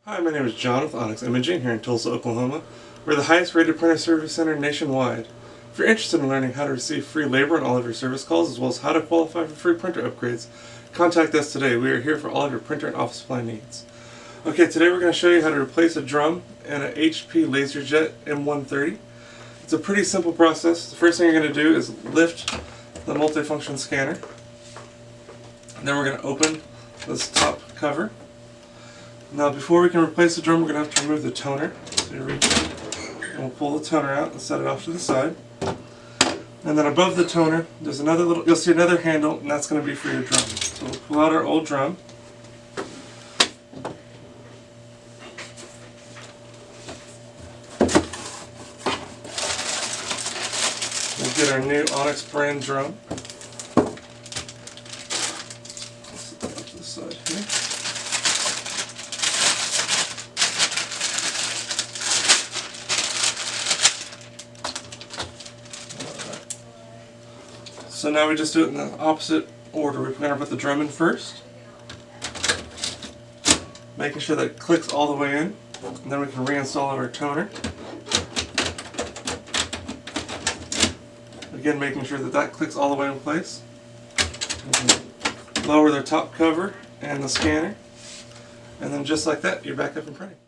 Hi, my name is John with Onyx Imaging here in Tulsa, Oklahoma. We're the highest rated printer service center nationwide. If you're interested in learning how to receive free labor on all of your service calls, as well as how to qualify for free printer upgrades, contact us today. We are here for all of your printer and office supply needs. Okay, today we're going to show you how to replace a drum and an HP LaserJet M130. It's a pretty simple process. The first thing you're going to do is lift the multifunction scanner. And then we're going to open this top cover. Now before we can replace the drum, we're going to have to remove the toner. So you reach in and we'll pull the toner out and set it off to the side. And then above the toner, there's another you'll see another handle, and that's going to be for your drum. So we'll pull out our old drum. We'll get our new Onyx brand drum. Let's set that off to the side here. So now we just do it in the opposite order. We're going to put the drum in first, making sure that it clicks all the way in, and then we can reinstall our toner. Again, making sure that that clicks all the way in place. Lower the top cover and the scanner, and then just like that, you're back up and printing.